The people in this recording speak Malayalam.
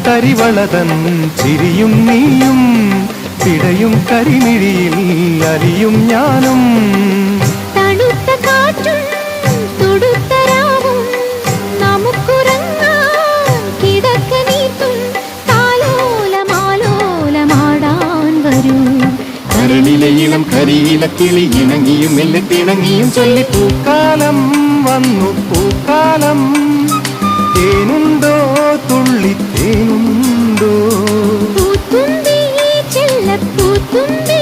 കരിവളതൻ ചിരിയും നീയും പിടയും കരിമിഴിയിൽ അലിയും ഞാനും തണുത്ത കാറ്റും തുടുത്ത രാവും നമുക്കുറങ്ങാൻ കിടക്ക നീട്ടും താലോലമാലോലമാടാൻ വരൂ കരളിലെ ഇളം കരിയില കിളി ഇണങ്ങിയും മെല്ലെ തിണങ്ങിയും ചൊല്ലി പൂക്കാലം വന്നു പൂക്കാലം തേനുണ്ടോ തുള്ളി തേനുണ്ടോ പൂത്തുമ്പി ചെല്ലപ്പൂത്തുമ്പി